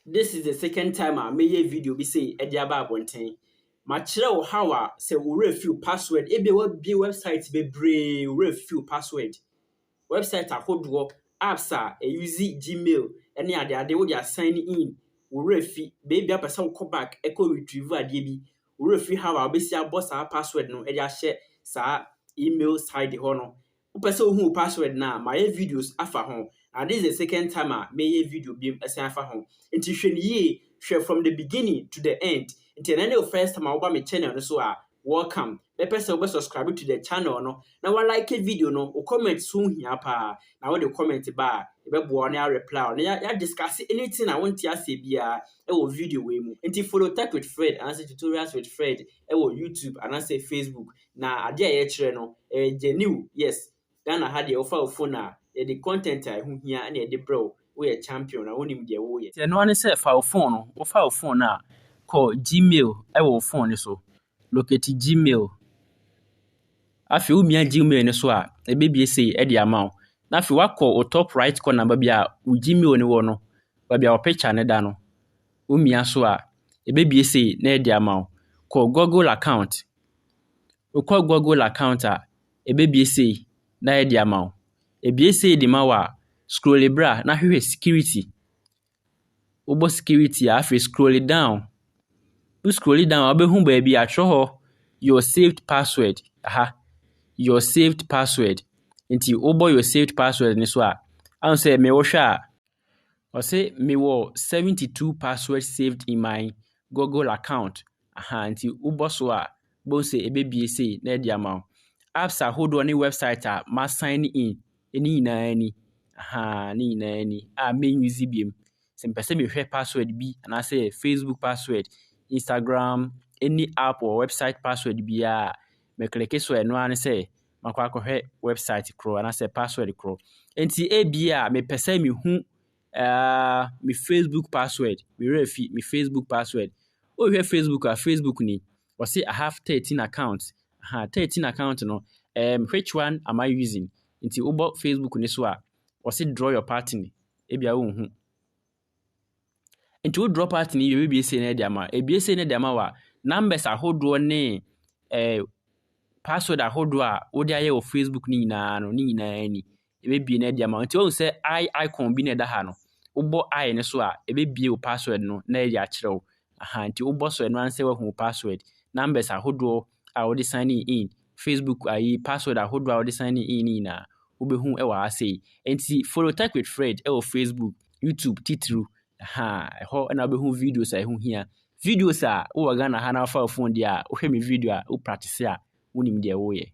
This is the second time I made a video be say Ediaba Bontain. Ma kyerɛ how a sɛ wo refill password ebe be website bebree wo refill password. Website ahodoɔ apps a use Gmail ɛne ade wo dey sign in wo refill baby apɛ sɛ wo back ɛkɔ retrieve adeɛ bi wo refill how a obesi abɔ saa password no ɛde ahyɛ saa email side hɔ no. Wopɛ sɛ wohu password na ma yɛ videos afa ho. And this is the second time I made a video beam as I found. Until she share from the beginning to the end. Until any first time I open my channel, so welcome. The person will subscribe to the channel. No, now I like a video. No, or comment soon here. Pa, now the comment bar. If I reply, I discuss anything I want to say. Be a video way more. Until follow Tech with Fred, answer tutorials with Fred. YouTube and I say Facebook. Now I dare channel. Genuine, yes. Then I had the offer of phone. The content I who here and the bro we a champion I want him the way. No one say file phone or file phone now. Call Gmail. I will phone so. Locate Gmail. I feel me a Gmail in a swat. A baby say Eddie amount. Now if you walk call or top right corner baby Gmail in one. Baby our picture ne dano. Umia swat. A baby say near the amount. Call Google account. We call Google account a baby say na the amount. Ebie say the mawa scroll bra na hwe security. Obo security afi scroll it down. You scroll it down abehu baby atro your saved password. Your saved password. Nti obo your saved password ni so a an say me wo hwa or say me wo 72 passwords saved in my Google account. Nti obo so a bo say ebie say na dia ma apps ahodo ne website a ma sign in any ni main use biem sem pese me hwe password bi and I say Facebook password, Instagram, any app or website password bi a me click so eno an say makwa hwe website kro and I say password kro enti bia me pese me hu me Facebook password me refi me Facebook password o hwe Facebook ni or say I have 13 accounts 13 accounts no which one am I using? Nti ubo Facebook ni so a or say draw your partner ebia wo hu nti wo draw partner you be say na dia ma ebia say na dia ma wa numbers ahodo ne password ahodo a wo dia ye wo Facebook ni nyina no ni nyina ni ebia na dia ma nti wo say icon bi na da ha no ubo I ne so a ebia wo password no na ya kirew nti ubo so no an say wo hu password numbers ahodo a wo de sign in Facebook password ahodo a wo de sign in na ubehu ewa asay enti follow Tech with Fred Facebook, YouTube, titru ho na ubehu videos a ehu hia videos a wo Ghana ha na fa phone dia wo hwe me video a wo practice a wonim dia wo ye